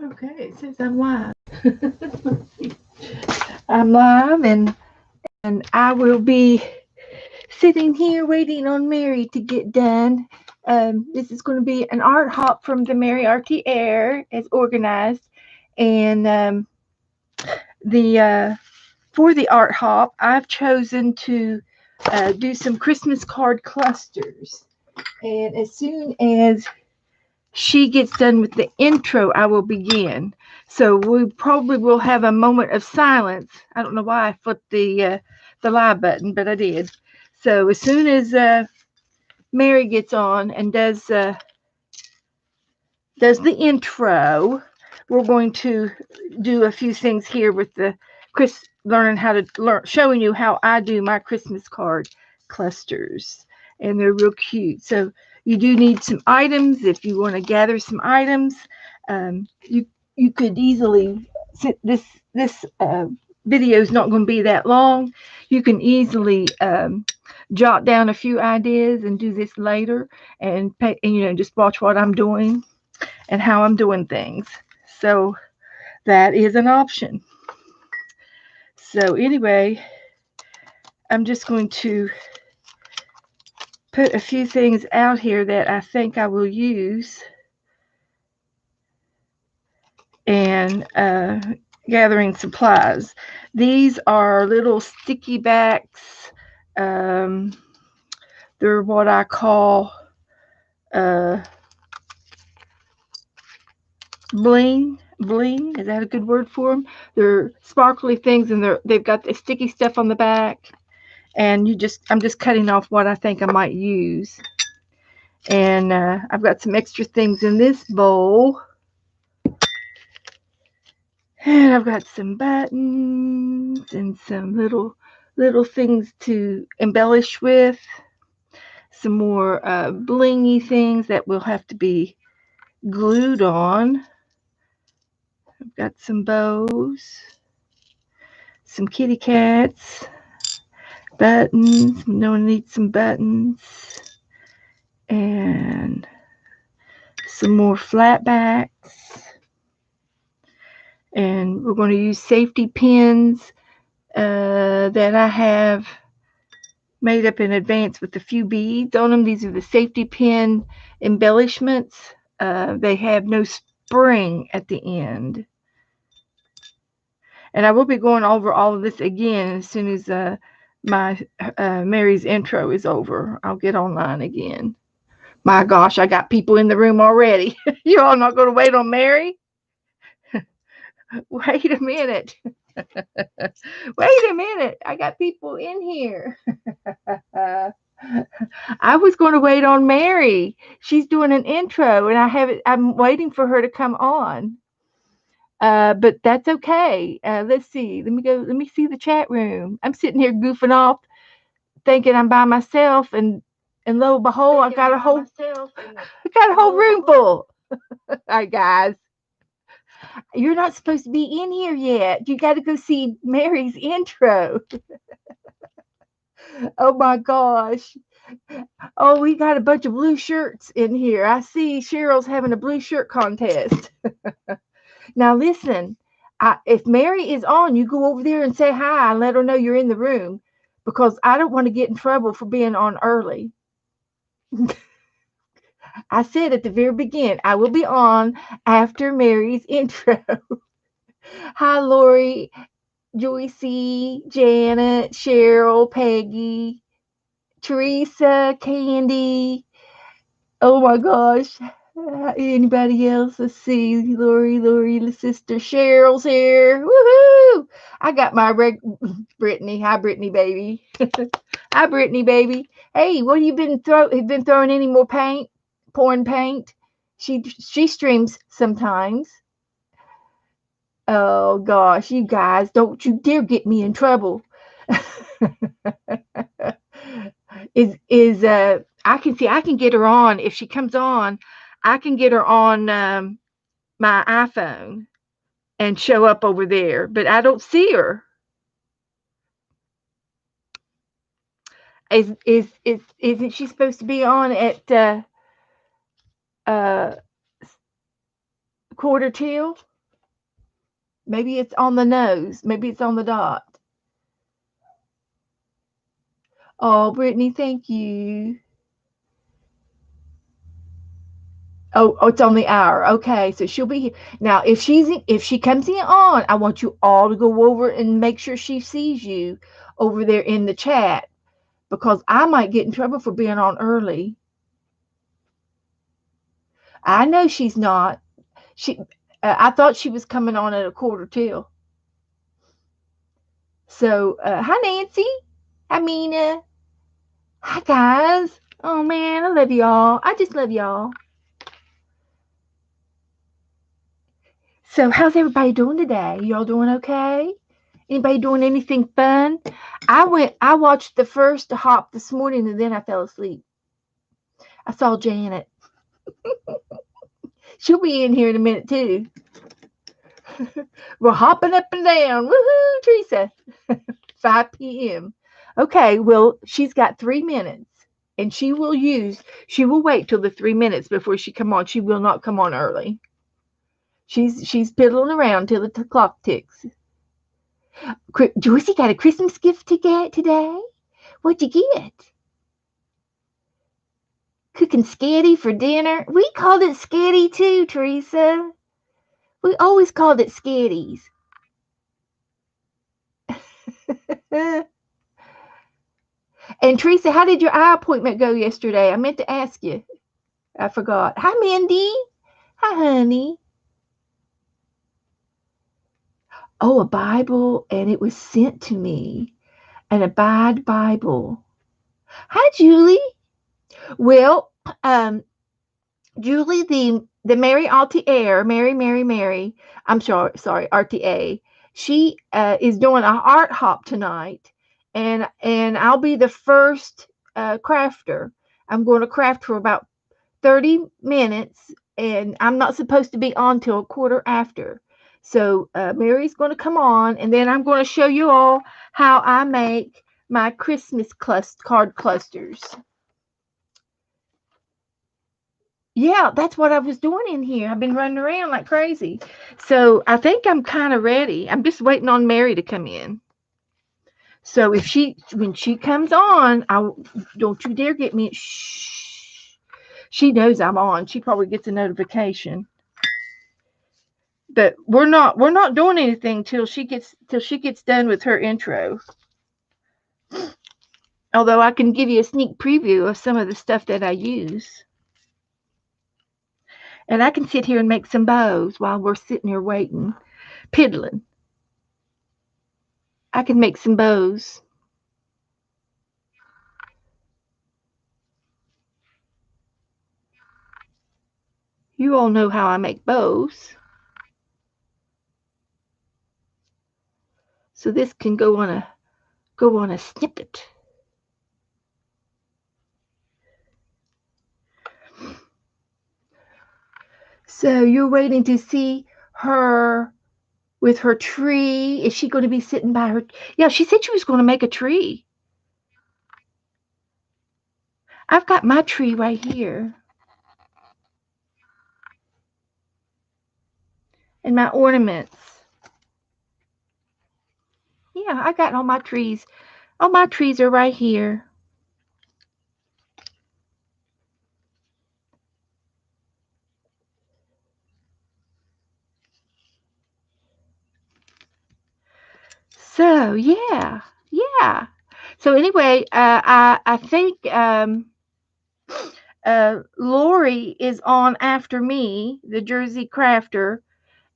Okay, it says I'm live. I'm live, and I will be sitting here waiting on Meri to get done. This is going to be an art hop from the Meri Air as organized, and the for the art hop, I've chosen to do some Christmas card clusters. And as soon as she gets done with the intro, I will begin. So we probably will have a moment of silence. I don't know why I flipped the live button, but I did. So as soon as Meri gets on and does the intro, we're going to do a few things here with the learning how to showing you how I do my Christmas card clusters, and they're real cute. So you do need some items if you want to gather some items. You could easily this video is not going to be that long. You can easily jot down a few ideas and do this later, and just watch what I'm doing and how I'm doing things. So that is an option. So anyway, I'm just going to put a few things out here that I think I will use, and gathering supplies. These are little sticky backs. They're what I call bling. Is that a good word for them? They're sparkly things, and they've got the sticky stuff on the back. And I'm just cutting off what I think I might use. And I've got some extra things in this bowl. And I've got some buttons and some little things to embellish with. Some more blingy things that will have to be glued on. I've got some bows, some kitty cats, buttons. No one needs some buttons. And some more flat backs. And we're going to use safety pins that I have made up in advance with a few beads on them. These are the safety pin embellishments. They have no spring at the end. And I will be going over all of this again as soon as my Meri's intro is over. I'll get online again. My gosh, I got people in the room already. You all not going to wait on Meri? Wait a minute. Wait a minute. I got people in here. I was going to wait on Meri. She's doing an intro, and I'm waiting for her to come on. But that's okay. Let's see. Let me see the chat room. I'm sitting here goofing off, thinking I'm by myself, and lo and behold, I got a whole room full. All right, guys. You're not supposed to be in here yet. You got to go see Meri's intro. Oh my gosh. Oh, we got a bunch of blue shirts in here. I see Cheryl's having a blue shirt contest. Now listen, if Meri is on, you go over there and say hi and let her know you're in the room, because I don't want to get in trouble for being on early. I said at the very beginning, I will be on after Meri's intro. Hi, Lori, Joycey, Janet, Cheryl, Peggy, Teresa, Candy. Oh my gosh. Anybody else? Let's see. Lori, the sister. Cheryl's here. Woohoo! I got my Brittany. Hi, Brittany, baby. Hi, Brittany, baby. Hey, what have you been throwing any more paint? Pouring paint? She streams sometimes. Oh gosh, you guys, don't you dare get me in trouble. I can get her on. If she comes on, I can get her on my iPhone and show up over there, but I don't see her. Isn't she supposed to be on at quarter till? Maybe it's on the nose. Maybe it's on the dot. Oh, Brittany, thank you. Oh, it's on the hour. Okay, so she'll be here. Now, if she comes in on, I want you all to go over and make sure she sees you over there in the chat because I might get in trouble for being on early. I know she's not. She, I thought she was coming on at 1:45. So, hi Nancy. Hi Mina. Hi guys. Oh man, I love y'all. I just love y'all. So, how's everybody doing today? Y'all doing okay? Anybody doing anything fun? I watched the first hop this morning and then I fell asleep. I saw Janet. She'll be in here in a minute too. We're hopping up and down. Woohoo, Teresa. 5 p.m. Okay, well, she's got 3 minutes. And she will wait till the 3 minutes before she come on. She will not come on early. She's piddling around till the clock ticks. Joycey got a Christmas gift to get today. What'd you get? Cooking sketty for dinner. We called it sketty too, Teresa. We always called it sketties. And Teresa, how did your eye appointment go yesterday? I meant to ask you. I forgot. Hi, Mindy. Hi, honey. Oh, a Bible, and it was sent to me. An Abide Bible. Hi, Julie. Well, Julie, the Meri Altier, Mary. I'm sorry, RTA. She is doing a art hop tonight, and I'll be the first crafter. I'm going to craft for about 30 minutes, and I'm not supposed to be on till 1:15. So Meri's going to come on, and then I'm going to show you all how I make my Christmas card clusters. Yeah, that's what I was doing in here. I've been running around like crazy. So I think I'm kind of ready. I'm just waiting on Meri to come in. So when she comes on, don't you dare get me. Shh. She knows I'm on. She probably gets a notification. But we're not doing anything till she gets done with her intro. Although I can give you a sneak preview of some of the stuff that I use. And I can sit here and make some bows while we're sitting here waiting, piddling. I can make some bows. You all know how I make bows. So this can go on a snippet. So you're waiting to see her with her tree. Is she going to be sitting by her? Yeah, she said she was going to make a tree. I've got my tree right here. And my ornaments. Yeah, I got all my trees. All my trees are right here. So yeah. So anyway, I think Lori is on after me, the Jersey Crafter,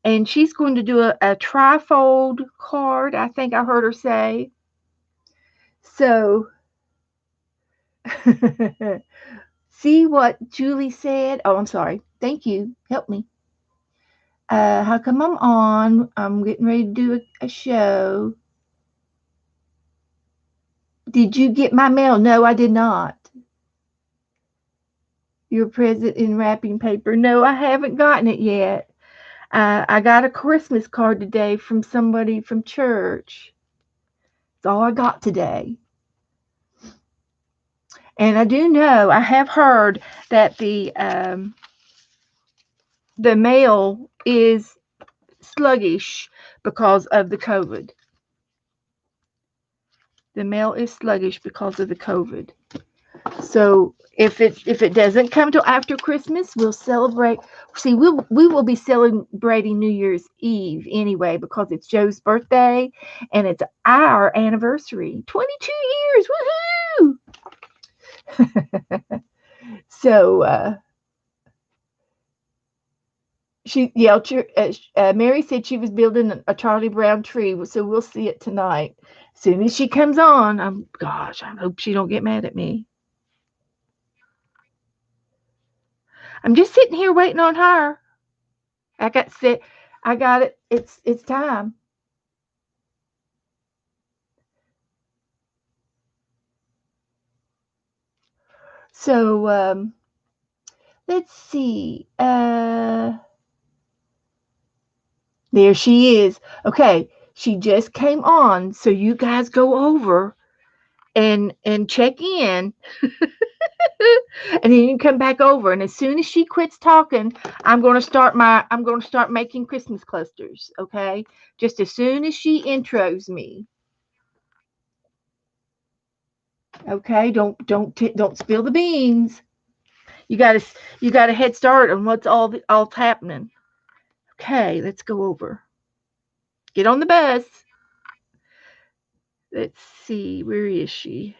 and she's going to do a trifold card. I think I heard her say. So see what Julie said. Oh, I'm sorry. Thank you. Help me. How come I'm on? I'm getting ready to do a show. Did you get my mail? No, I did not. Your present in wrapping paper? No, I haven't gotten it yet. I got a Christmas card today from somebody from church. That's all I got today. And I do know, I have heard that the mail is sluggish because of the COVID. The mail is sluggish because of the COVID. So if it doesn't come till after Christmas, we'll celebrate. See, we will be celebrating New Year's Eve anyway because it's Joe's birthday and it's our anniversary. 22 years, woohoo! So Meri said she was building a Charlie Brown tree, so we'll see it tonight. As soon as she comes on, I hope she don't get mad at me. I'm just sitting here waiting on her. I got it. It's time. So let's see. There she is. Okay, she just came on, so you guys go over and check in. And then you can come back over, and as soon as she quits talking, I'm going to start making Christmas clusters, okay? Just as soon as she intros me. Okay, don't spill the beans. You got a head start on what's all's happening. Okay, let's go over. Get on the bus. Let's see, where is she?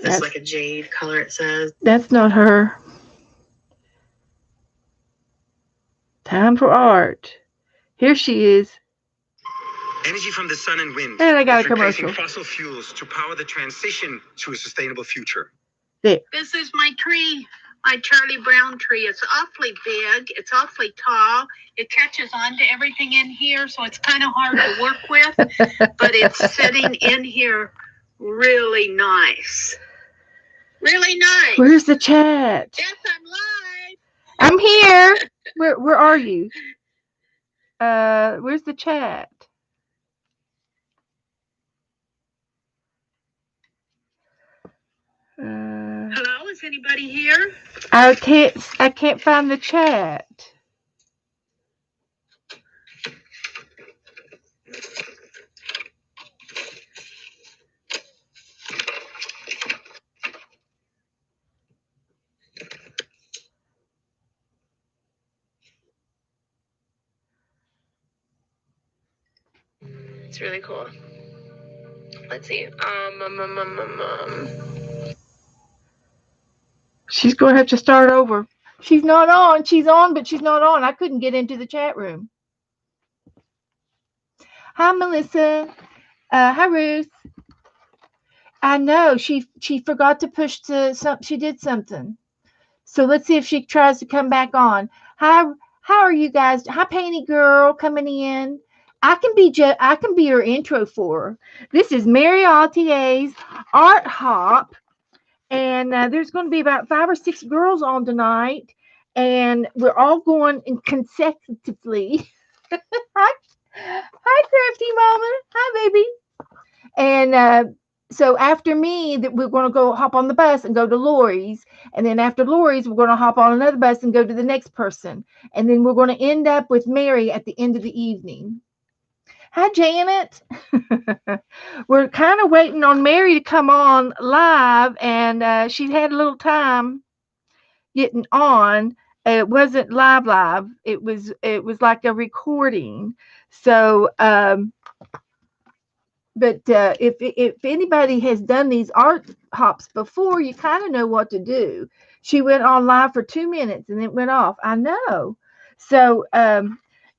It's like a jade color, it says. That's not her. Time for art. Here she is. Energy from the sun and wind. And I got a commercial. Replacing fossil fuels to power the transition to a sustainable future. There. This is my tree, my Charlie Brown tree. It's awfully big. It's awfully tall. It catches on to everything in here, so it's kind of hard to work with. But it's sitting in here really nice. Really nice. Where's the chat? Yes, I'm live. I'm here. Where are you? Where's the chat? Hello, is anybody here? I can't find the chat. It's really cool. Let's see. She's going to have to start over. She's not on. She's on, but she's not on. I couldn't get into the chat room. Hi, Melissa. Hi, Ruth. I know she forgot to push to some. She did something. So let's see if she tries to come back on. Hi, how are you guys? Hi, Painty Girl coming in. I can be your intro for her. This is Meri Altier's Art Hop, and there's going to be about 5 or 6 girls on tonight, and we're all going in consecutively. Hi, Crafty Mama. Hi, baby. And so after me, that we're going to go hop on the bus and go to Lori's. And then after Lori's, we're going to hop on another bus and go to the next person. And then we're going to end up with Meri at the end of the evening. Hi, Janet. We're kind of waiting on Meri to come on live, and she had a little time getting on. It wasn't live. It was like a recording. So, but if anybody has done these art hops before, you kind of know what to do. She went on live for 2 minutes and it went off. I know. So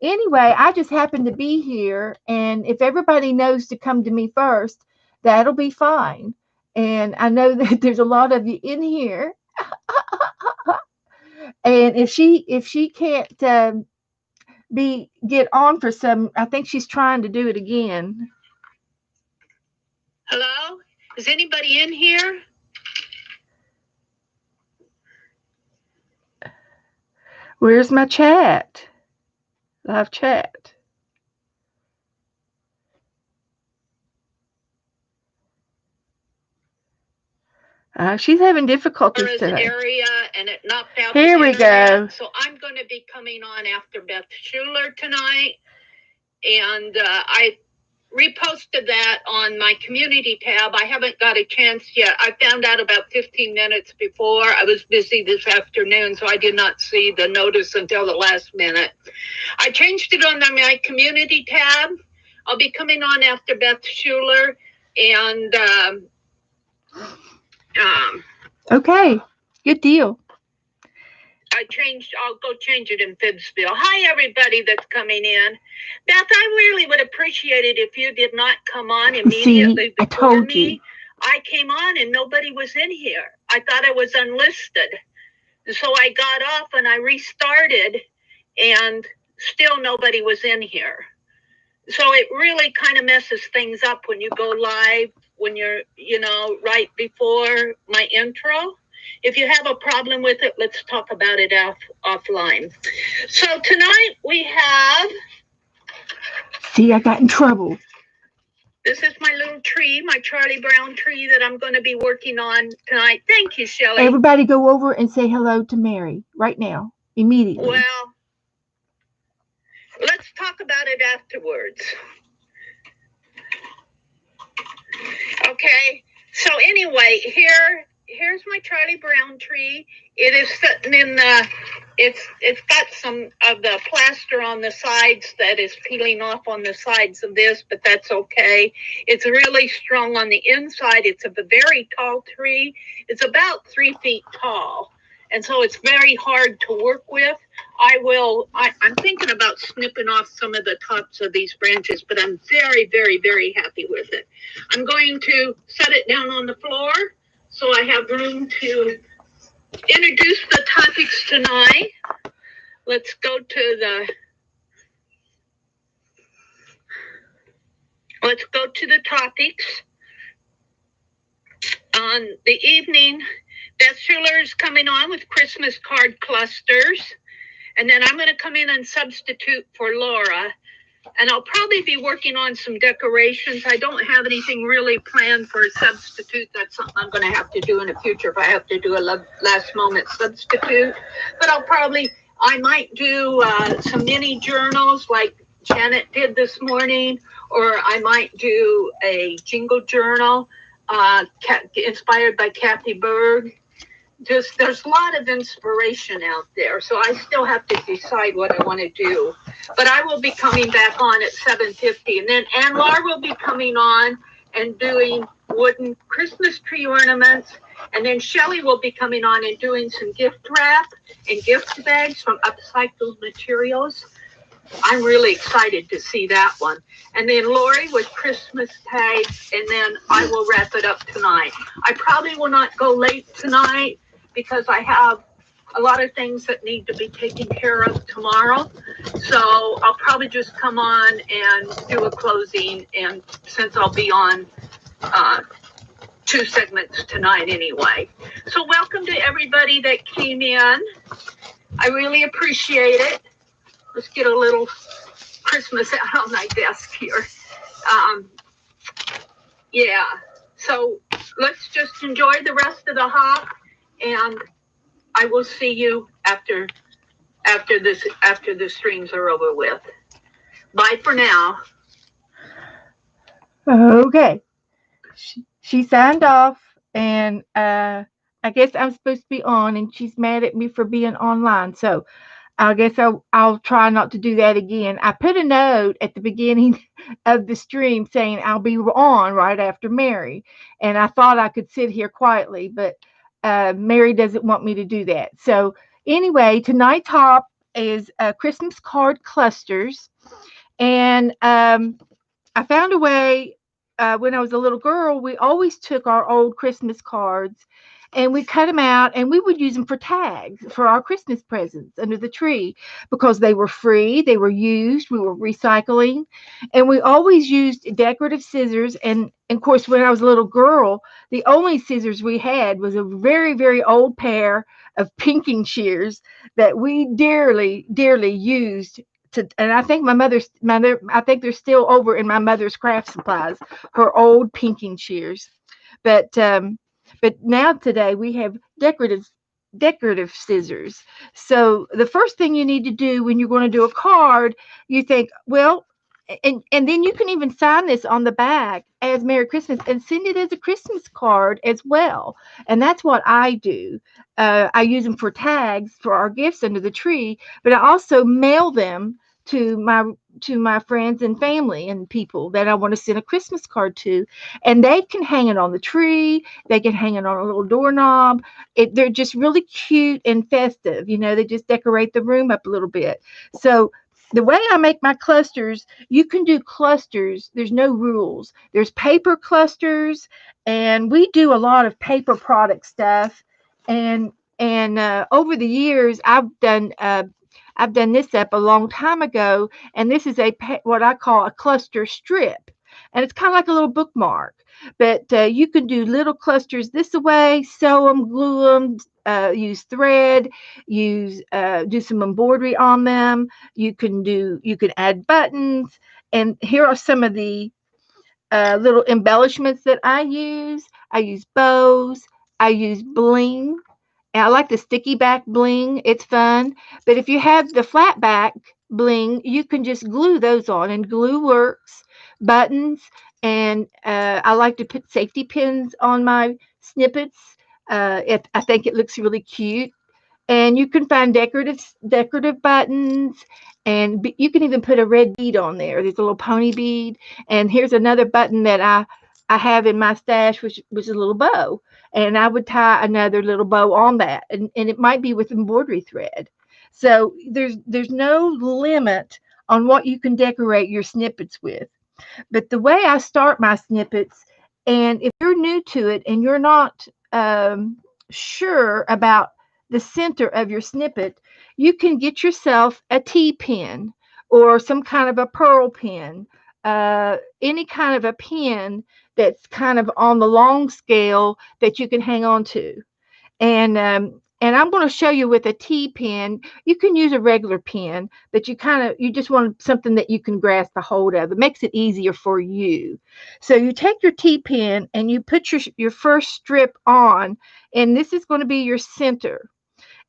anyway, I just happened to be here, and if everybody knows to come to me first, that'll be fine. And I know that there's a lot of you in here. And if she can't get on for some, I think she's trying to do it again. Hello? Is anybody in here? Where's my chat? Live chat. She's having difficulties Laura's today. area, and it knocked out Here the we internet. go. So I'm going to be coming on after Beth Schuler tonight, and I reposted that on my community tab. I haven't got a chance yet. I found out about 15 minutes before. I was busy this afternoon, so I did not see the notice until the last minute. I changed it on my community tab. I'll be coming on after Beth Schuler, and Okay, good deal. I'll go change it in Fibbsville. Hi, everybody that's coming in. Beth, I really would appreciate it if you did not come on immediately I before told me. you. I came on and nobody was in here. I thought I was unlisted. So I got off and I restarted and still nobody was in here. So it really kind of messes things up when you go live, when you're, right before my intro. If you have a problem with it, let's talk about it offline. So tonight we have... See, I got in trouble. This is my little tree, my Charlie Brown tree that I'm going to be working on tonight. Thank you, Shelley. Everybody go over and say hello to Meri right now, immediately. Well, let's talk about it afterwards. Okay, so anyway, here's my Charlie Brown tree. It is sitting in it's got some of the plaster on the sides that is peeling off on the sides of this, but that's okay. It's really strong on the inside. It's a very tall tree. It's about 3 feet tall. And so it's very hard to work with. I'm thinking about snipping off some of the tops of these branches, but I'm very, very, very happy with it. I'm going to set it down on the floor so I have room to introduce the topics tonight. Let's go to the topics. On the evening, Beth Schuler is coming on with Christmas card clusters. And then I'm going to come in and substitute for Laura. And I'll probably be working on some decorations. I don't have anything really planned for a substitute. That's something I'm going to have to do in the future if I have to do a last moment substitute. But I might do some mini journals like Janet did this morning, or I might do a jingle journal inspired by Kathy Berg. There's a lot of inspiration out there, so I still have to decide what I want to do. But I will be coming back on at 7:50, and then Ann Laura will be coming on and doing wooden Christmas tree ornaments, and then Shelley will be coming on and doing some gift wrap and gift bags from upcycled materials. I'm really excited to see that one. And then Lori with Christmas tags, and then I will wrap it up tonight. I probably will not go late tonight because I have a lot of things that need to be taken care of tomorrow. So I'll probably just come on and do a closing, and since I'll be on 2 segments tonight anyway. So welcome to everybody that came in. I really appreciate it. Let's get a little Christmas out on my desk here. Yeah, so let's just enjoy the rest of the hop, and I will see you after the streams are over with. Bye for now. Okay. She signed off, and I guess I'm supposed to be on, and she's mad at me for being online. So I guess I'll try not to do that again. I put a note at the beginning of the stream saying I'll be on right after Meri, and I thought I could sit here quietly, but Meri doesn't want me to do that. So anyway, tonight's hop is Christmas card clusters, and I found a way. When I was a little girl, we always took our old Christmas cards and we cut them out, and we would use them for tags for our Christmas presents under the tree because they were free, they were used, we were recycling, and we always used decorative scissors. And of course, when I was a little girl, the only scissors we had was a very, very old pair of pinking shears that we dearly, dearly used. And I think I think they're still over in my mother's craft supplies, her old pinking shears. But But now today we have decorative scissors. So the first thing you need to do when you're going to do a card, you think, well, and then you can even sign this on the back as Merry Christmas and send it as a Christmas card as well. And that's what I do. I use them for tags for our gifts under the tree, but I also mail them to my friends and family and people that I want to send a Christmas card to, and they can hang it on the tree. They can hang it on a little doorknob. They're just really cute and festive. They just decorate the room up a little bit. So the way I make my clusters, you can do clusters. There's no rules. There's paper clusters, and we do a lot of paper product stuff. And over the years, I've done this up a long time ago, and this is what I call a cluster strip, and it's kind of like a little bookmark. But you can do little clusters this way, sew them, glue them, use thread, do some embroidery on them. You can add buttons, and here are some of the little embellishments that I use. I use bows. I use bling. And I like the sticky back bling. It's fun. But if you have the flat back bling, you can just glue those on, and glue works. Buttons. And I like to put safety pins on my snippets. I think it looks really cute. And you can find decorative buttons, and you can even put a red bead on there. There's a little pony bead. And here's another button that I have in my stash, which was a little bow, and I would tie another little bow on that, and it might be with embroidery thread. So there's no limit on what you can decorate your snippets with. But the way I start my snippets, and if you're new to it and you're not sure about the center of your snippet, you can get yourself a T pin or some kind of a pearl pin, any kind of a pin that's kind of on the long scale that you can hang on to. And I'm going to show you with a T pin. You can use a regular pin, but you just want something that you can grasp a hold of. It makes it easier for you. So you take your T pin and you put your first strip on, and this is going to be your center.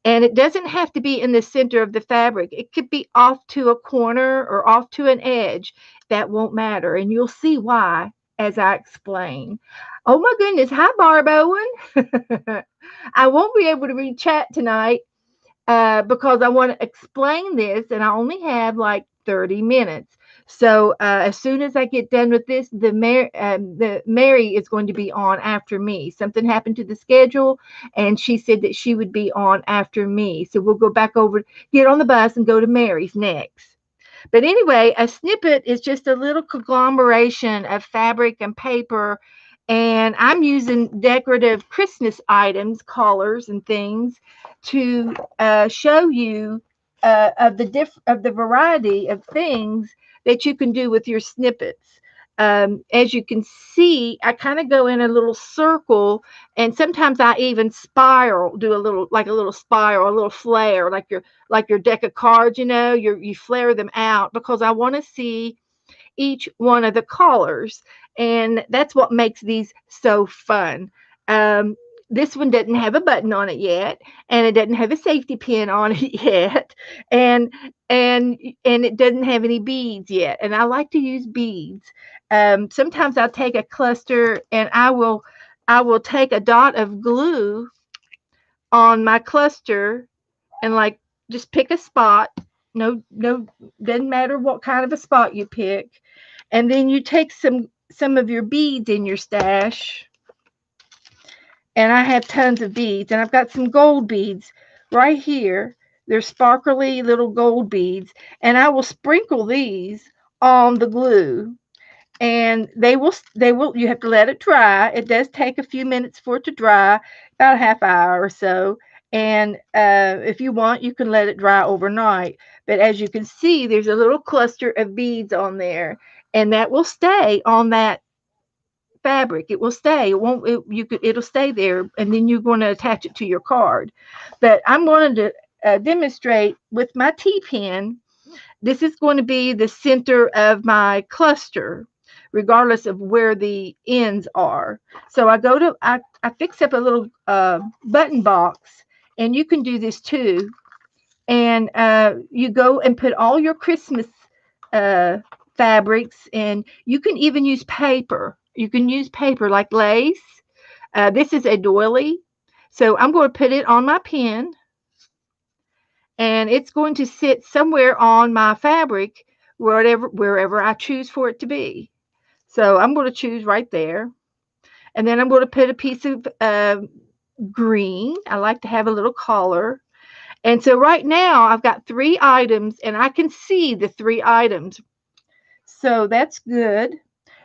And it doesn't have to be in the center of the fabric. It could be off to a corner or off to an edge. That won't matter. And you'll see why as I explain. Oh my goodness. Hi, Barb Owen. I won't be able to read chat tonight because I want to explain this, and I only have like 30 minutes. So as soon as I get done with this, the Meri is going to be on after me. Something happened to the schedule, and she said that she would be on after me. So we'll go back over, get on the bus, and go to Meri's next. But anyway, a snippet is just a little conglomeration of fabric and paper, and I'm using decorative Christmas items, collars and things, to show you of the variety of things that you can do with your snippets. As you can see, I kind of go in a little circle, and sometimes I even spiral, do a little spiral, a little flare, like your deck of cards. You flare them out because I want to see each one of the collars, and that's what makes these so fun. Um, this one doesn't have a button on it yet, and it doesn't have a safety pin on it yet, and and it doesn't have any beads yet. And I like to use beads. Sometimes I'll take a cluster, and I will take a dot of glue on my cluster, and like just pick a spot. No, doesn't matter what kind of a spot you pick. And then you take some of your beads in your stash. And I have tons of beads, and I've got some gold beads right here. They're sparkly little gold beads, and I will sprinkle these on the glue. And they will you have to let it dry. It does take a few minutes for it to dry, about a half hour or so. And if you want, you can let it dry overnight. But as you can see, there's a little cluster of beads on there, and that will stay on that fabric. It will stay. It won't. It'll stay there, and then you're going to attach it to your card. But I'm going to demonstrate with my T pin. This is going to be the center of my cluster regardless of where the ends are. So I fix up a little button box, and you can do this too. And you go and put all your Christmas uh, fabrics, and you can even use paper. You can use paper like lace. This is a doily. So I'm going to put it on my pin, and it's going to sit somewhere on my fabric, wherever I choose for it to be. So I'm going to choose right there. And then I'm going to put a piece of green. I like to have a little collar. And so right now I've got 3 items, and I can see the 3 items. So that's good.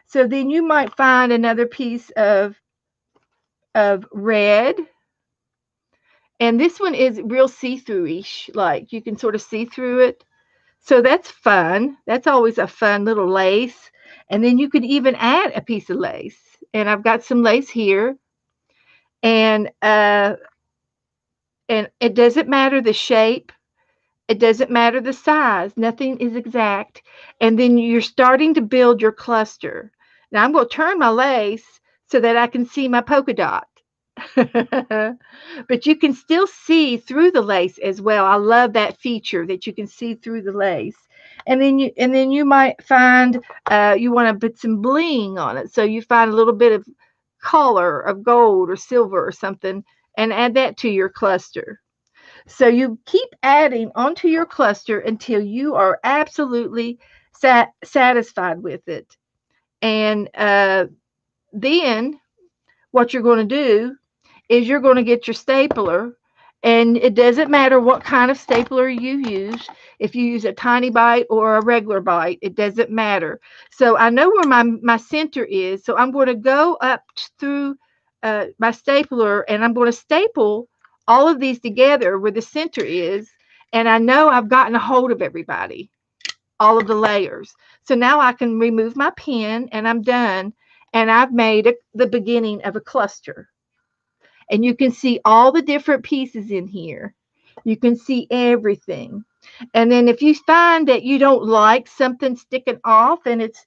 So then you might find another piece of red. And this one is real see-through-ish, like you can sort of see through it. So that's fun. That's always a fun little lace. And then you could even add a piece of lace. And I've got some lace here. And it doesn't matter the shape. It doesn't matter the size. Nothing is exact. And then you're starting to build your cluster. Now I'm going to turn my lace so that I can see my polka dot. But you can still see through the lace as well. I love that feature that you can see through the lace. And then you might find you want to put some bling on it. So you find a little bit of color of gold or silver or something, and add that to your cluster. So you keep adding onto your cluster until you are absolutely satisfied with it. And then what you're going to do is you're going to get your stapler, and it doesn't matter what kind of stapler you use. If you use a tiny bite or a regular bite, it doesn't matter. So I know where my center is, so I'm going to go up through my stapler, and I'm going to staple all of these together where the center is, and I know I've gotten a hold of everybody, all of the layers. So now I can remove my pen, and I'm done, and I've made the beginning of a cluster. And you can see all the different pieces in here. You can see everything. And then if you find that you don't like something sticking off, and it's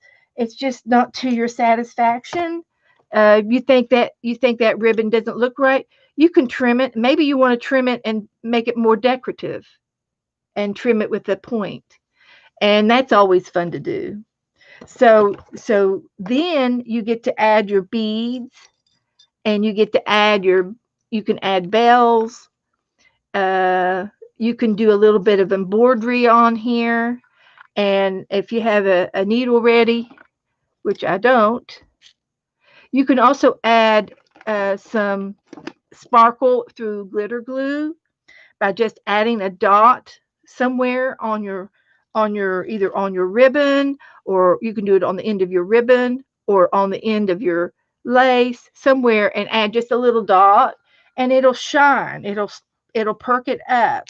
just not to your satisfaction, you think that ribbon doesn't look right, you can trim it. Maybe you want to trim it and make it more decorative, and trim it with a point. And that's always fun to do. So then you get to add your beads, and you get to add you can add bells. You can do a little bit of embroidery on here. And if you have a needle ready, which I don't, you can also add some sparkle through glitter glue by just adding a dot somewhere on your either on your ribbon, or you can do it on the end of your ribbon or on the end of your lace somewhere, and add just a little dot, and it'll shine. It'll perk it up.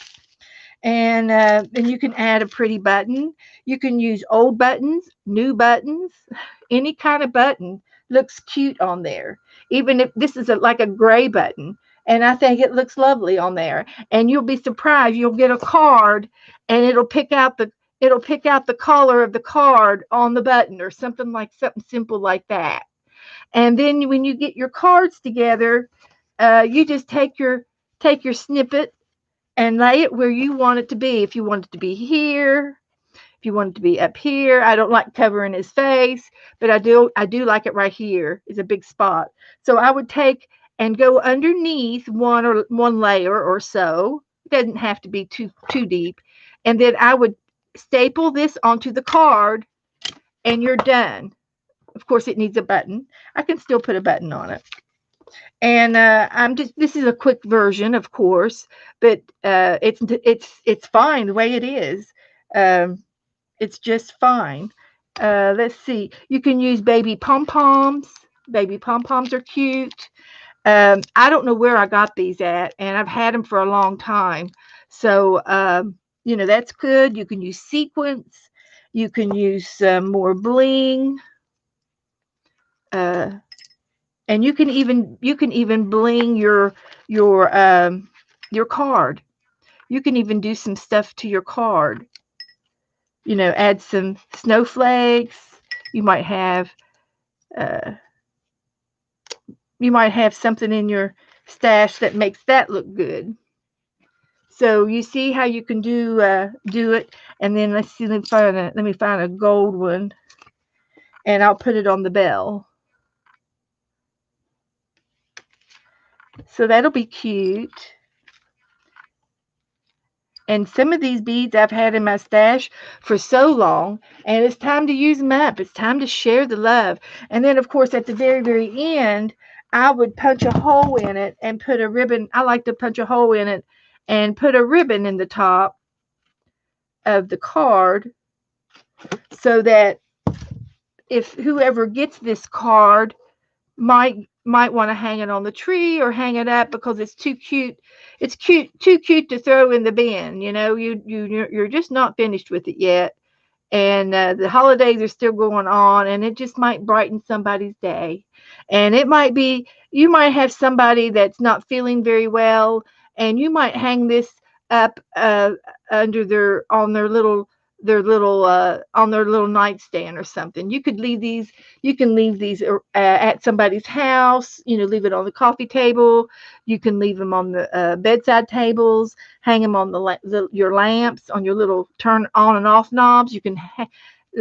And then you can add a pretty button. You can use old buttons, new buttons, any kind of button looks cute on there. Even if this is like a gray button, and I think it looks lovely on there. And you'll be surprised. You'll get a card, and it'll pick out the color of the card on the button, or something simple like that. And then when you get your cards together, you just take your snippet and lay it where you want it to be. If you want it to be here, if you want it to be up here. I don't like covering his face, but I do like it right here. It's a big spot. So I would take and go underneath one layer or so. It doesn't have to be too deep. And then I would staple this onto the card, and you're done. Of course, it needs a button. I can still put a button on it. And this is a quick version, of course, but it's fine the way it is. It's just fine. Let's see. You can use baby pom-poms. Baby pom-poms are cute. I don't know where I got these at, and I've had them for a long time. So, that's good. You can use sequins. You can use some more bling. And you can even bling your card. You can even do some stuff to your card. Add some snowflakes. You might have you might have something in your stash that makes that look good. So you see how you can do it, and then let's see. Let me find a gold one, and I'll put it on the bell. So that'll be cute. And some of these beads I've had in my stash for so long, and it's time to use them up. It's time to share the love. And then, of course, at the very, very end, I would punch a hole in it and put a ribbon. I like to punch a hole in it and put a ribbon in the top of the card so that if whoever gets this card might want to hang it on the tree or hang it up because it's too cute. It's too cute to throw in the bin. You're just not finished with it yet, and the holidays are still going on, and it just might brighten somebody's day. And it might be you might have somebody that's not feeling very well, and you might hang this up under on their little nightstand or something. You can leave these at somebody's house, leave it on the coffee table. You can leave them on the bedside tables, hang them on your lamps, on your little turn on and off knobs.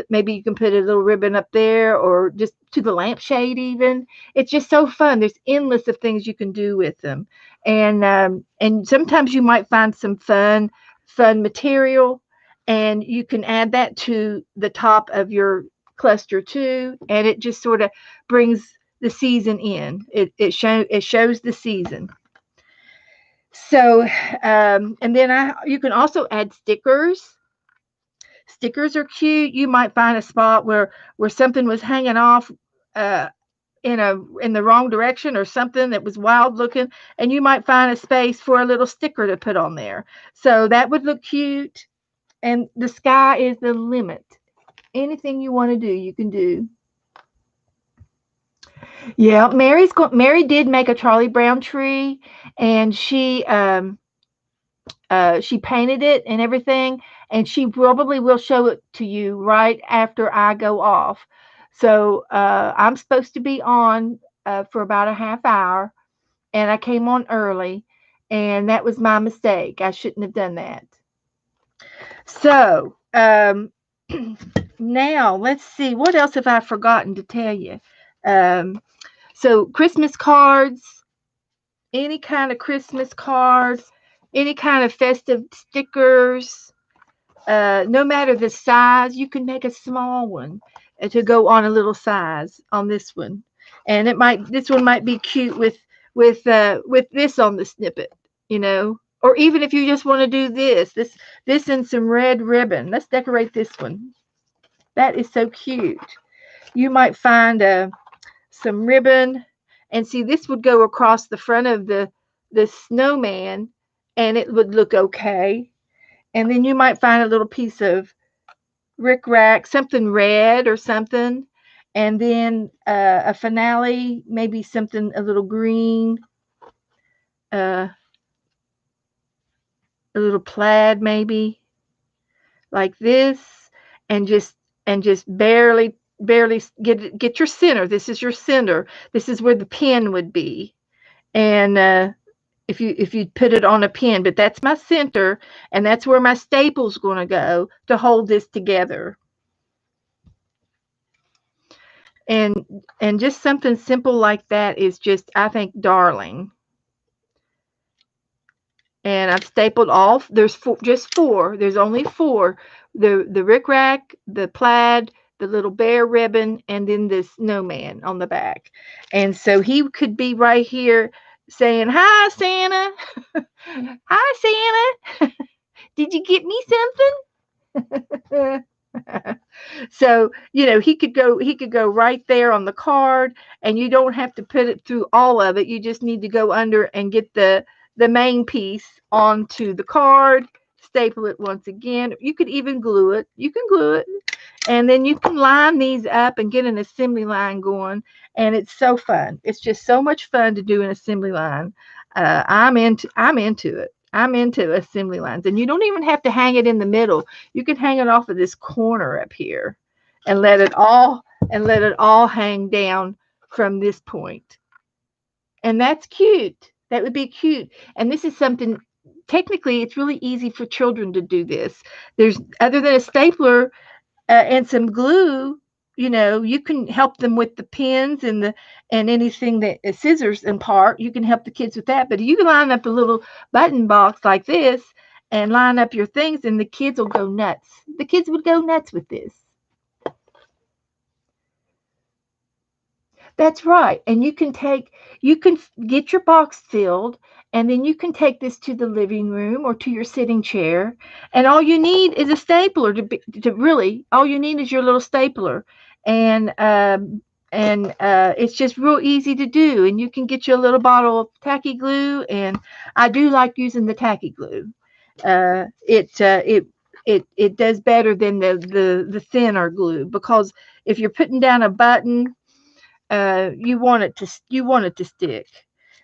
Maybe you can put a little ribbon up there, or just to the lampshade even. It's just so fun. There's endless of things you can do with them. And sometimes you might find some fun material, and you can add that to the top of your cluster too, and it just sort of brings the season in. It shows the season. So and then you can also add stickers. Stickers are cute. You might find a spot where something was hanging off in the wrong direction, or something that was wild looking, and you might find a space for a little sticker to put on there. So that would look cute. And the sky is the limit. Anything you want to do, you can do. Yeah, Meri did make a Charlie Brown tree, and she painted it and everything, and she probably will show it to you right after I go off. So I'm supposed to be on for about a half hour, and I came on early, and that was my mistake. I shouldn't have done that. So now let's see, what else have I forgotten to tell you? So Christmas cards, any kind of Christmas cards, any kind of festive stickers, no matter the size, you can make a small one to go on a little size on this one. And this one might be cute with this on the snippet, or even if you just want to do this and some red ribbon. Let's decorate this one. That is so cute. You might find some ribbon, and see, this would go across the front of the snowman, and it would look okay. And then you might find a little piece of rickrack, something red or something, and then a finale, maybe something a little green, a little plaid maybe, like this, and just barely get your center. This is your center. This is where the pin would be, and if you put it on a pin, but that's my center, and that's where my staple's going to go to hold this together. And just something simple like that is just, I think, darling. And I've stapled all. There's just four. There's only four. The rickrack, the plaid, the little bear ribbon, and then this snowman on the back. And so he could be right here saying, "Hi, Santa. Hi, Santa. Did you get me something?" So he could go right there on the card, and you don't have to put it through all of it. You just need to go under and get the main piece onto the card, staple it once again. You could even glue it. And then you can line these up and get an assembly line going, and it's so fun. It's just so much fun to do an assembly line. I'm into it. I'm into assembly lines, and you don't even have to hang it in the middle. You can hang it off of this corner up here and let it all and let it all hang down from this point. And that's cute. That would be cute. And this is something, technically, it's really easy for children to do this. There's, other than a stapler and some glue, you can help them with the pins and anything that scissors and part. You can help the kids with that. But you can line up a little button box like this and line up your things, and the kids will go nuts. The kids would go nuts with this. That's right. And you can get your box filled, and then you can take this to the living room or to your sitting chair. And all you need is a stapler all you need is your little stapler. And, it's just real easy to do. And you can get you a little bottle of tacky glue. And I do like using the tacky glue. It does better than the thinner glue, because if you're putting down a button, you want it to stick.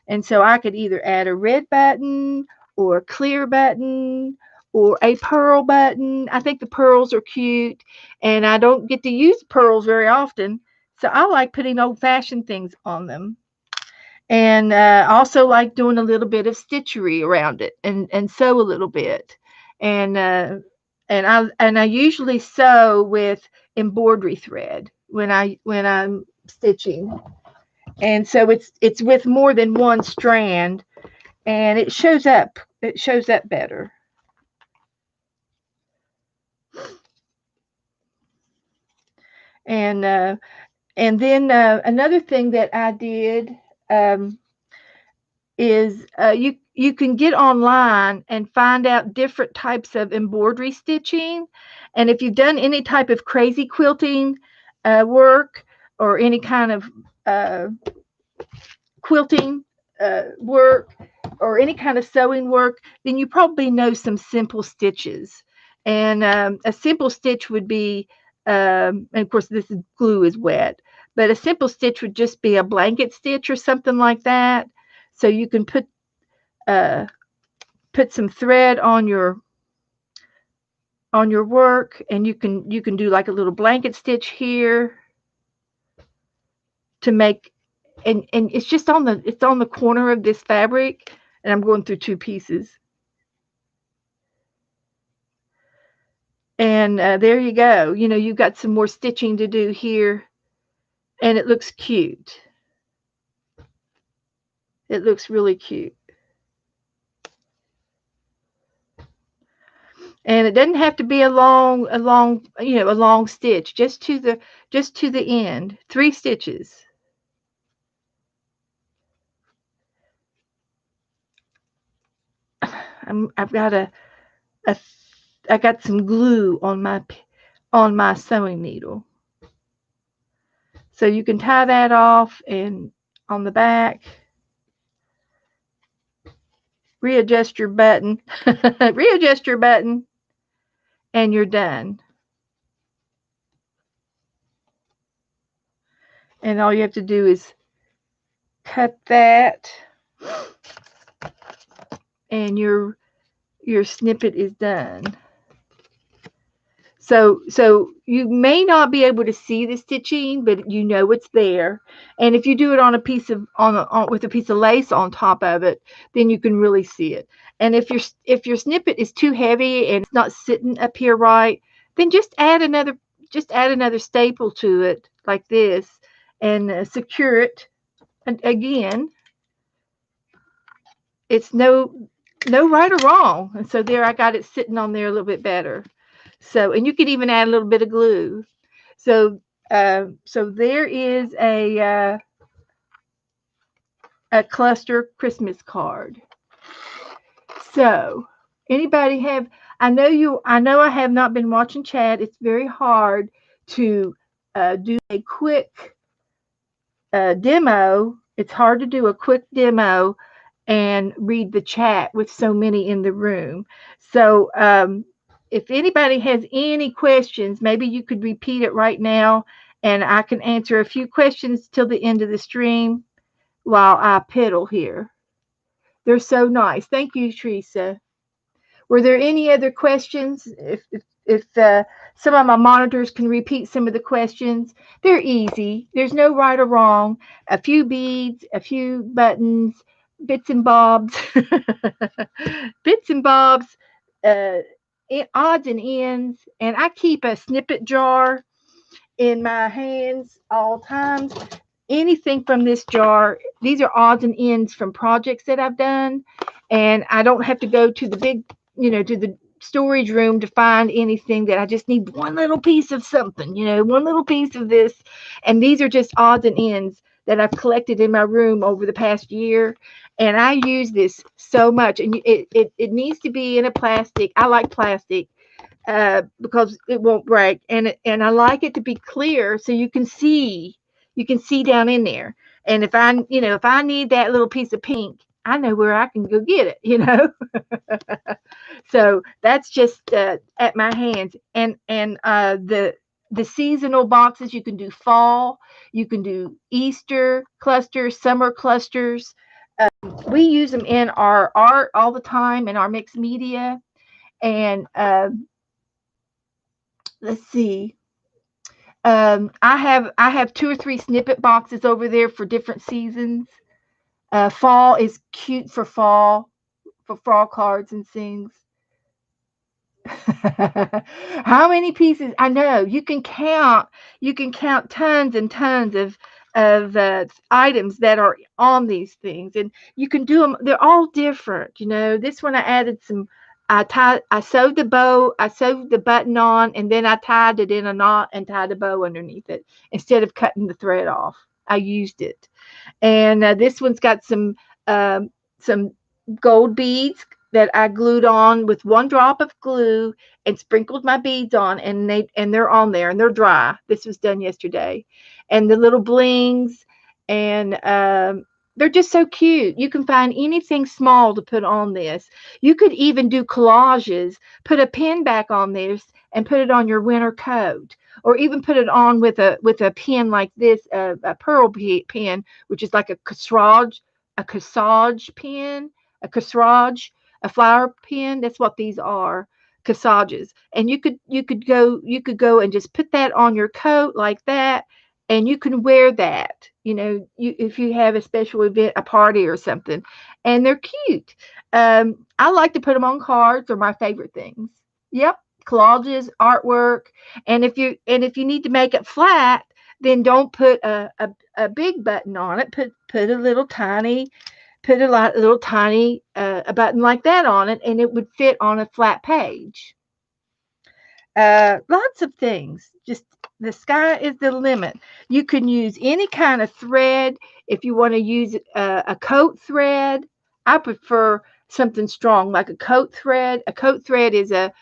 And so I could either add a red button or a clear button or a pearl button. I think the pearls are cute, and I don't get to use pearls very often, so I like putting old-fashioned things on them. And also like doing a little bit of stitchery around it, and sew a little bit. And I usually sew with embroidery thread when I'm stitching. And so it's with more than one strand, and it shows up better. And then another thing that I did, is you can get online and find out different types of embroidery stitching. And if you've done any type of crazy quilting work, or any kind of quilting work, or any kind of sewing work, then you probably know some simple stitches. And a simple stitch would be, and of course this glue is wet, but a simple stitch would just be a blanket stitch or something like that. So you can put some thread on your work, and you can do like a little blanket stitch here to make, and it's just on the corner of this fabric, and I'm going through two pieces. And there you go. You've got some more stitching to do here, and it looks cute. It looks really cute. And it doesn't have to be a long stitch, just to the end. 3 stitches. I've got I got some glue on my sewing needle. So you can tie that off, and on the back, readjust your button, and you're done. And all you have to do is cut that, and your snippet is done. So you may not be able to see the stitching, but it's there. And if you do it on a piece of with a piece of lace on top of it, then you can really see it. And if your snippet is too heavy and it's not sitting up here right, then just add another staple to it like this, and secure it. And again, it's no right or wrong. And so there, I got it sitting on there a little bit better. So, and you could even add a little bit of glue. So there is a cluster Christmas card. So, anybody have? I know I have not been watching chat. It's very hard to do a quick demo. It's hard to do a quick demo and read the chat with so many in the room. So, if anybody has any questions, maybe you could repeat it right now, and I can answer a few questions till the end of the stream while I piddle here. They're so nice. Thank you, Teresa. Were there any other questions? If some of my monitors can repeat some of the questions, they're easy. There's no right or wrong. A few beads, a few buttons, bits and bobs, bits and bobs, uh, odds and ends. And I keep a snippet jar in my hands all times. Anything from this jar, these are odds and ends from projects that I've done, and I don't have to go to the big, to the storage room to find anything. That I just need one little piece of something, one little piece of this. And these are just odds and ends that I've collected in my room over the past year, and I use this so much. And it needs to be in a plastic. I like plastic, because it won't break, and I like it to be clear so you can see down in there. And if I need that little piece of pink, I know where I can go get it. So that's just at my hands. And the seasonal boxes, you can do fall, you can do Easter clusters, summer clusters. We use them in our art all the time, in our mixed media. And let's see. I have two or three snippet boxes over there for different seasons. Fall is cute for fall cards and things. How many pieces? I know you can count. You can count tons and tons of items that are on these things, and you can do them. They're all different. This one I added some. I sewed the bow. I sewed the button on, and then I tied it in a knot and tied a bow underneath it instead of cutting the thread off. I used it. And this one's got some gold beads that I glued on with one drop of glue and sprinkled my beads on, and they're on there and they're dry. This was done yesterday. And the little blings, and they're just so cute. You can find anything small to put on this. You could even do collages, put a pin back on this and put it on your winter coat, or even put it on with a pin like this, a pearl pin, which is like a corsage pin, a corsage, a flower pin. That's what these are, corsages. And you could go and just put that on your coat like that, and you can wear that. If you have a special event, a party or something, and they're cute. I like to put them on cards. Are my favorite things. Yep, collages, artwork. And if you need to make it flat, then don't put a big button on it. Put a little tiny a button like that on it, and it would fit on a flat page. Lots of things. Just the sky is the limit. You can use any kind of thread. If you want to use a coat thread, I prefer something strong like a coat thread. A coat thread is a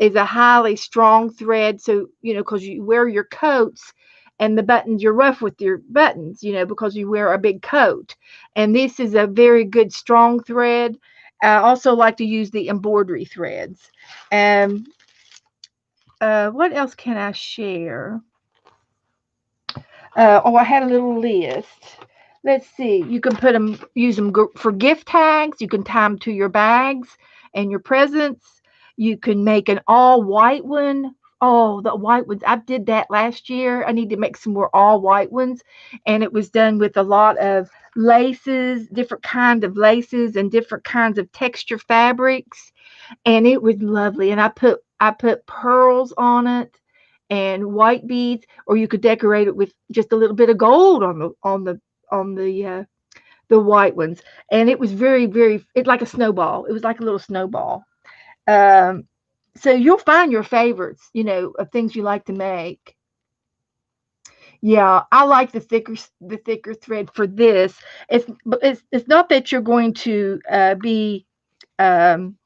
highly strong thread. So because you wear your coats, and the buttons, you're rough with your buttons, because you wear a big coat. And this is a very good strong thread. I also like to use the embroidery threads. Um, what else can I share? I had a little list. Let's see. You can use them for gift tags. You can tie them to your bags and your presents. You can make an all white one. Oh, the white ones. I did that last year. I need to make some more all white ones. And it was done with a lot of laces, different kinds of laces and different kinds of texture fabrics. And it was lovely. And I put pearls on it and white beads, or you could decorate it with just a little bit of gold on the white ones. And it was very, very, it's like a snowball. It was like a little snowball. Um, so you'll find your favorites, of things you like to make. Yeah, I like the thicker thread for this. It's not that you're going to be um,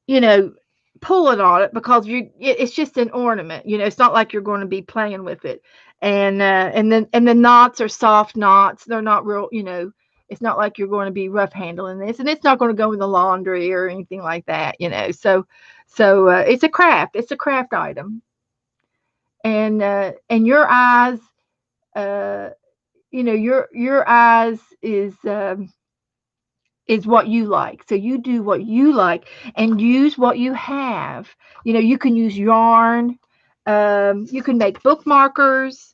you know, pulling on it, because it's just an ornament. It's not like you're going to be playing with it. And the knots are soft knots. They're not real, it's not like you're going to be rough handling this, and it's not going to go in the laundry or anything like that. So it's a craft item. And your eyes, uh your eyes is what you like. So you do what you like and use what you have. You know, you can use yarn. You can make bookmarkers.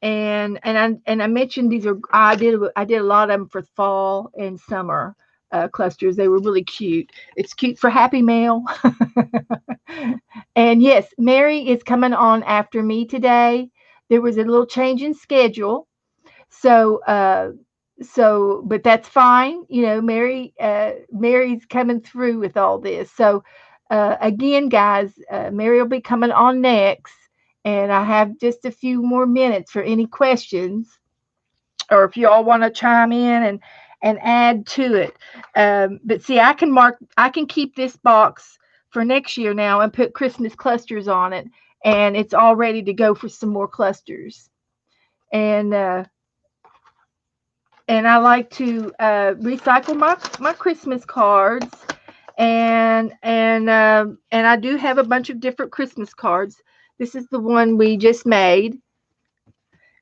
And I mentioned these are I did a lot of them for fall and summer clusters. They were really cute. It's cute for Happy Mail. And yes, Meri is coming on after me today. There was a little change in schedule, so but that's fine. You know, Meri's coming through with all this. So again, guys, Meri will be coming on next, and I have just a few more minutes for any questions, or if you all want to chime in and add to it. But see, I can keep this box for next year now and put Christmas clusters on it, and it's all ready to go for some more clusters. And I like to recycle my Christmas cards, and I do have a bunch of different Christmas cards. This is the one we just made,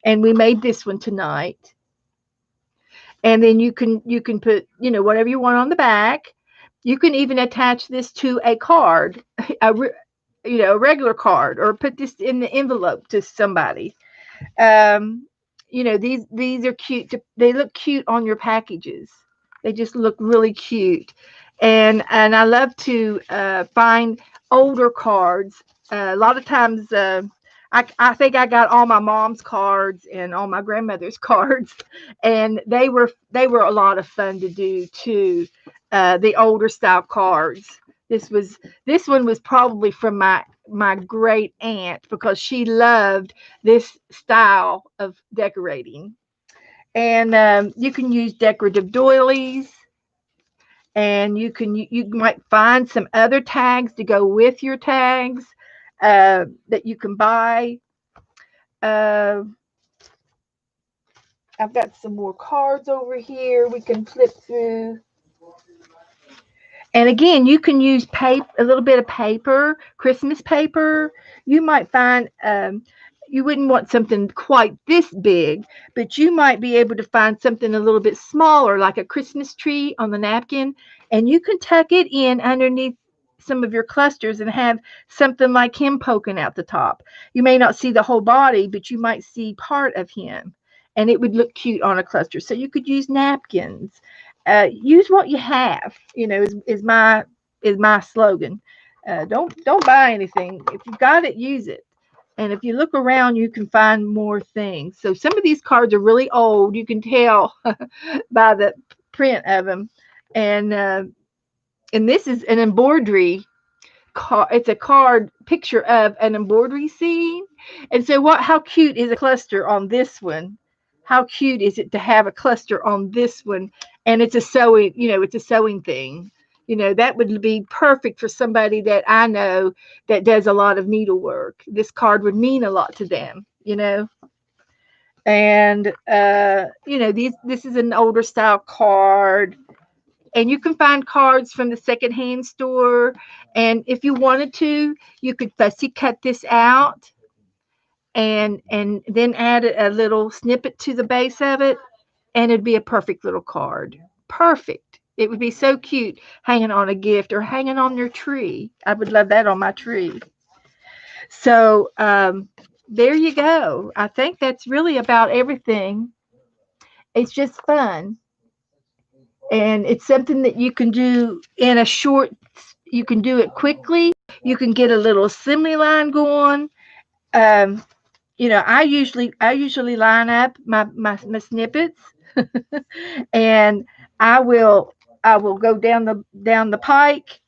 and we made this one tonight. And then you can put, you know, whatever you want on the back. You can even attach this to a card, a regular card, or put this in the envelope to somebody. Um, these are cute. They look cute on your packages. They just look really cute, and I love to find older cards. A lot of times, I think I got all my mom's cards and all my grandmother's cards, and they were a lot of fun to do too. The older style cards. This one was probably from my great aunt because she loved this style of decorating. And you can use decorative doilies, and you might find some other tags to go with your tags that you can buy. Uh, I've got some more cards over here we can flip through. And again, you can use a little bit of paper, Christmas paper. You might find you wouldn't want something quite this big, but you might be able to find something a little bit smaller, like a Christmas tree on the napkin, and you can tuck it in underneath some of your clusters and have something like him poking out the top. You may not see the whole body, but you might see part of him, and it would look cute on a cluster. So you could use napkins. Use what you have. Is my slogan. Don't buy anything. If you got it, use it. And if you look around, you can find more things. So some of these cards are really old. You can tell by the print of them. And this is an embroidery card. It's a card picture of an embroidery scene. And so how cute is a cluster on this one? How cute is it to have a cluster on this one? And it's a sewing thing. That would be perfect for somebody that I know that does a lot of needlework. This card would mean a lot to them. And this is an older style card, and you can find cards from the secondhand store. And if you wanted to, you could fussy cut this out and then add a little snippet to the base of it, and it'd be a perfect little card. Perfect. It would be so cute hanging on a gift or hanging on your tree. I would love that on my tree. So there you go. I think that's really about everything. It's just fun. And it's something that you can do you can do it quickly. You can get a little assembly line going. Um, I usually line up my snippets, and I will I will go down the pike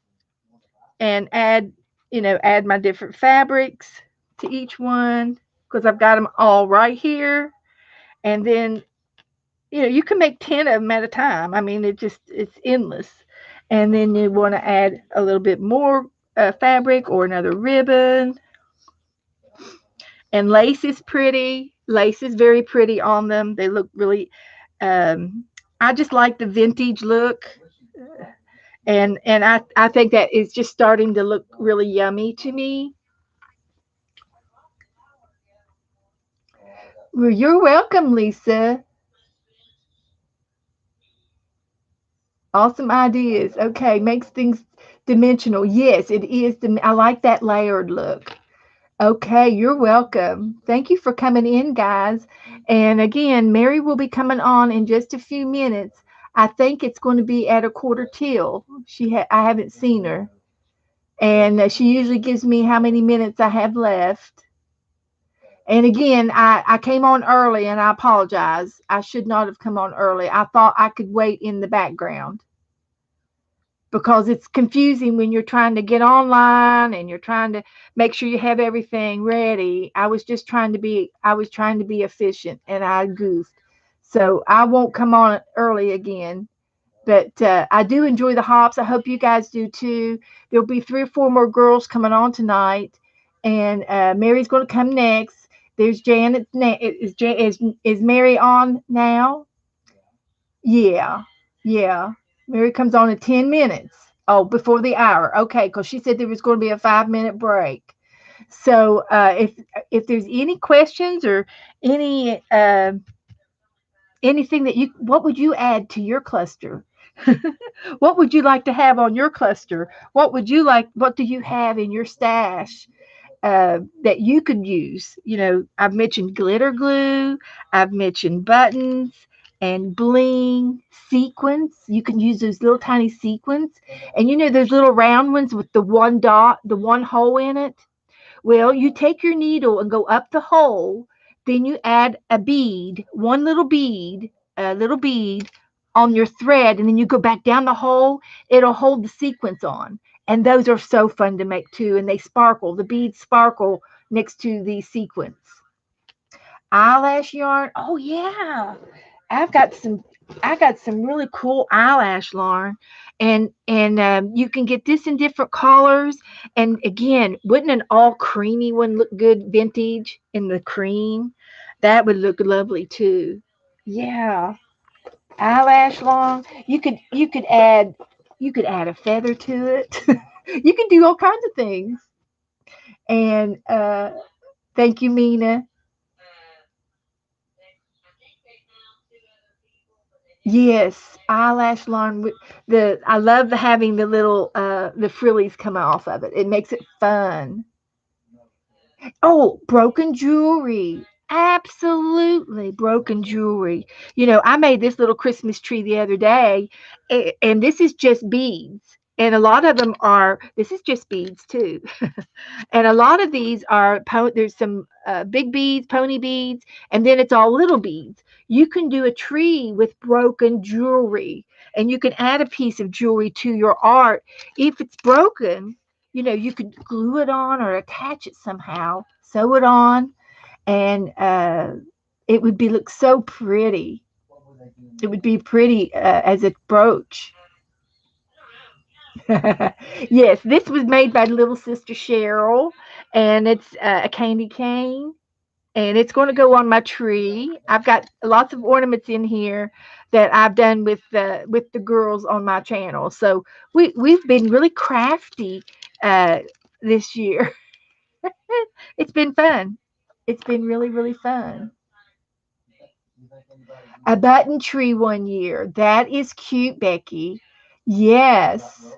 and add my different fabrics to each one, because I've got them all right here. And then you can make 10 of them at a time. I mean, it's endless. And then you want to add a little bit more fabric or another ribbon. And lace is pretty. Lace is very pretty on them. They look really. I just like the vintage look, and I think that is just starting to look really yummy to me. Well, you're welcome, Lisa. Awesome ideas. Okay, makes things dimensional. Yes, it is. I like that layered look. Okay, you're welcome. Thank you for coming in, guys. And again, Meri will be coming on in just a few minutes. I think it's going to be at a quarter till. I haven't seen her, and she usually gives me how many minutes I have left. And again, I came on early, and I apologize. I should not have come on early. I thought I could wait in the background because it's confusing when you're trying to get online and you're trying to make sure you have everything ready. I was trying to be efficient and I goofed. So I won't come on early again. But I do enjoy the hops. I hope you guys do too. There'll be 3 or 4 more girls coming on tonight, and Meri's going to come next. There's Janet. Is Meri on now? Yeah, yeah. Meri comes on in 10 minutes. Oh, before the hour. Okay, because she said there was going to be a 5-minute break. So if there's any questions or any anything what would you add to your cluster? What would you like to have on your cluster? What do you have in your stash that you could use? I've mentioned glitter glue, I've mentioned buttons and bling, sequins. You can use those little tiny sequins. And those little round ones with the one dot, the one hole in it? Well, you take your needle and go up the hole, then you add a bead, one a little bead on your thread, and then you go back down the hole. It'll hold the sequence on. And those are so fun to make too, and they sparkle. The beads sparkle next to the sequence. Eyelash yarn. Oh yeah. I've got some I got some really cool eyelash yarn, and you can get this in different colors. And again, wouldn't an all creamy one look good, vintage in the cream? That would look lovely too. Yeah, eyelash long. You could add a feather to it. You can do all kinds of things. And thank you, Mina. Yes, eyelash line. I love having the frillies come off of it. It makes it fun. Oh, broken jewelry. Absolutely broken jewelry. I made this little Christmas tree the other day, and this is just beads. And a lot of them this is just beads too. And a lot of these there's some big beads, pony beads, and then it's all little beads. You can do a tree with broken jewelry, and you can add a piece of jewelry to your art. If it's broken, you could glue it on or attach it somehow, sew it on, and it would be look so pretty. It would be pretty as a brooch. Yes, this was made by little sister Cheryl, and it's a candy cane, and it's going to go on my tree. I've got lots of ornaments in here that I've done with the girls on my channel. So we've been really crafty uh, this year. It's been fun. It's been really really fun. A button tree one year. That is cute, Becky. Yes.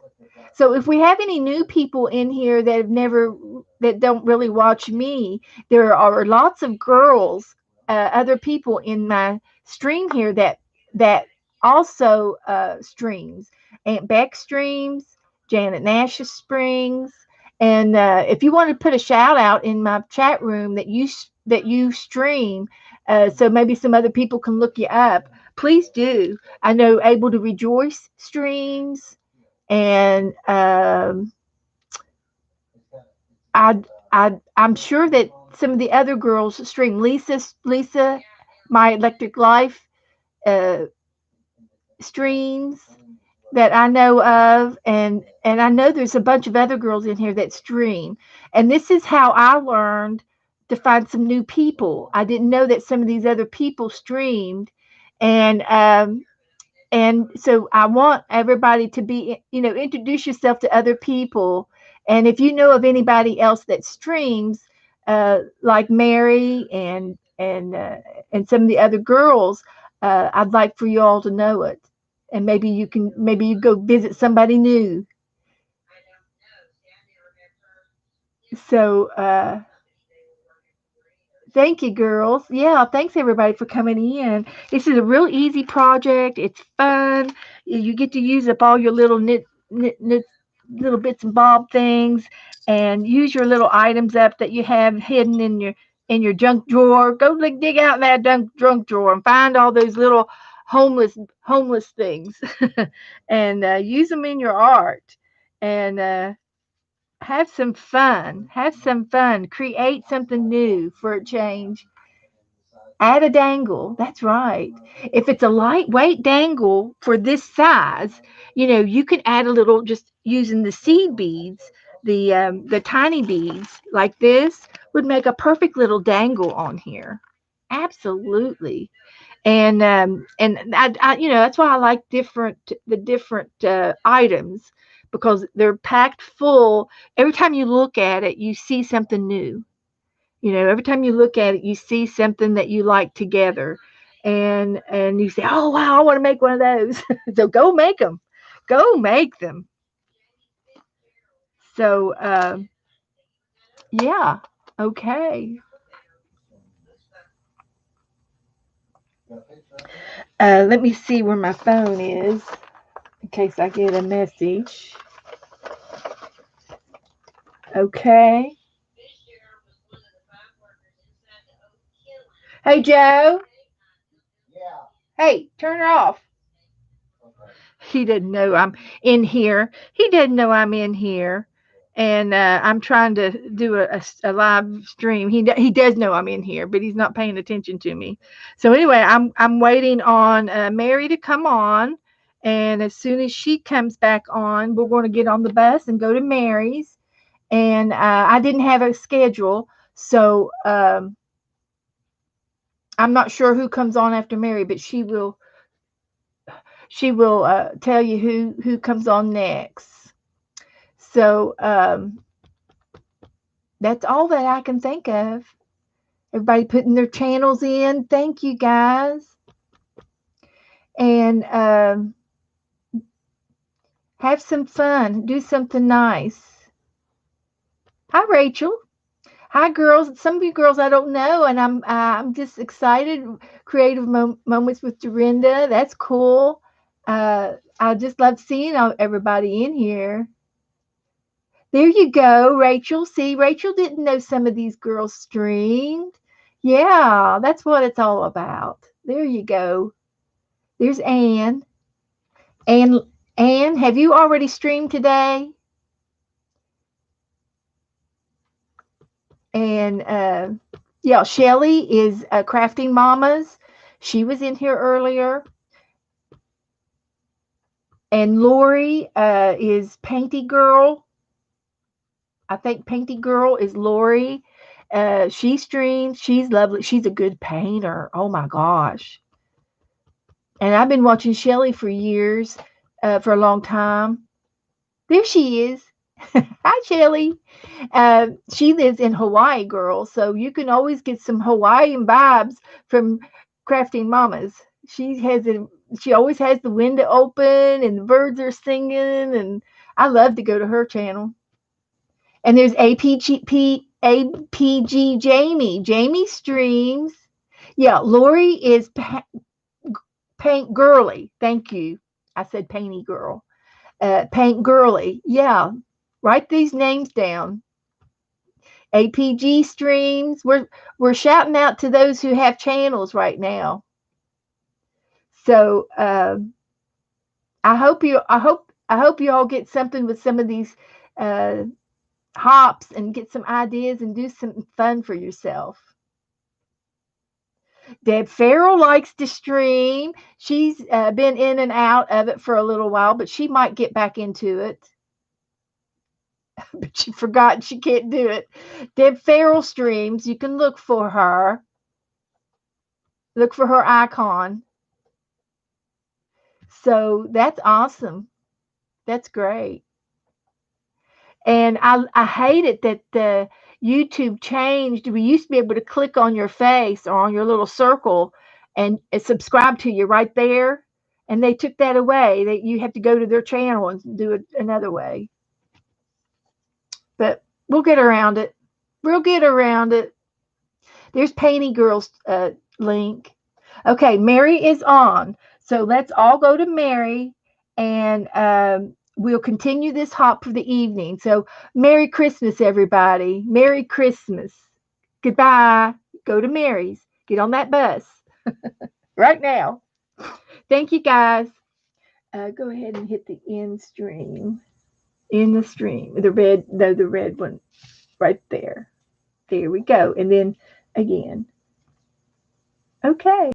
So if we have any new people in here that don't really watch me, there are lots of girls, other people in my stream here that also streams. Aunt Beck streams, Janet Nash springs, and if you want to put a shout out in my chat room that you stream, so maybe some other people can look you up. Please do. I know Able to Rejoice streams, and I'm sure that some of the other girls stream. Lisa, My Electric Life uh, streams that I know of, and I know there's a bunch of other girls in here that stream. And this is how I learned to find some new people. I didn't know that some of these other people streamed, and so I want everybody to be, introduce yourself to other people. And if you know of anybody else that streams, like Meri and some of the other girls, I'd like for you all to know it. And maybe you go visit somebody new. So thank you, girls. Yeah, thanks everybody for coming in. This is a real easy project. It's fun. You get to use up all your little knit little bits and bob things, and use your little items up that you have hidden in your junk drawer. Go dig out in that junk drawer and find all those little homeless things, and use them in your art. And have some fun. Have some fun. Create something new for a change. Add a dangle. That's right. If it's a lightweight dangle for this size, you can add a little just using the seed beads, the tiny beads like this would make a perfect little dangle on here. Absolutely. And that's why I like the different items, because they're packed full. Every time you look at it, you see something new. Every time you look at it, you see something that you like together, and you say, "Oh wow, I want to make one of those." So go make them. Go make them. So yeah, okay. Let me see where my phone is in case I get a message. Okay. Hey Joe. Hey, turn her off. He didn't know I'm in here. He didn't know I'm in here, and I'm trying to do a live stream. He does know I'm in here, but he's not paying attention to me. So anyway, I'm waiting on Meri to come on, and as soon as she comes back on, we're going to get on the bus and go to Meri's. And I didn't have a schedule, so I'm not sure who comes on after Meri, but she will tell you who comes on next. So that's all that I can think of. Everybody putting their channels in. Thank you guys. And have some fun. Do something nice. Hi, Rachel. Hi, girls. Some of you girls I don't know, and I'm just excited. Creative moments with Dorinda. That's cool. I just love seeing everybody in here. There you go, Rachel. See, Rachel didn't know some of these girls streamed. Yeah, that's what it's all about. There you go. There's Anne. Anne, have you already streamed today? And yeah, Shelly is Crafting Mamas. She was in here earlier. And Lori is Painty Girl. I think Painty Girl is Lori. She streams. She's lovely. She's a good painter. Oh my gosh. And I've been watching Shelly for years, for a long time. There she is. Hi, Shelly. She lives in Hawaii, girl. So you can always get some Hawaiian vibes from Crafting Mamas. She always has the window open and the birds are singing, and I love to go to her channel. And there's APG Jamie. Jamie streams. Yeah, Lori is Paint Girly. Thank you. I said Painty Girl. Paint Girly. Yeah, write these names down. APG streams. We're shouting out to those who have channels right now. So I hope you all get something with some of these hops and get some ideas and do something fun for yourself. Deb Farrell likes to stream. She's been in and out of it for a little while, but she might get back into it. But she forgot she can't do it. Deb Farrell streams. You can look for her. Look for her icon. So that's awesome. That's great. And I hate it that the YouTube changed. We used to be able to click on your face or on your little circle and subscribe to you right there. and they took that away. That you have to go to their channel and do it another way. But we'll get around it. We'll get around it. There's Painty Girl's link. Okay, Meri is on. So let's all go to Meri, and we'll continue this hop for the evening. So Merry Christmas, everybody. Merry Christmas. Goodbye. Go to Meri's. Get on that bus right now. Thank you, guys. Go ahead and hit the end stream. In the stream. The red one right there. There we go. And then again. Okay.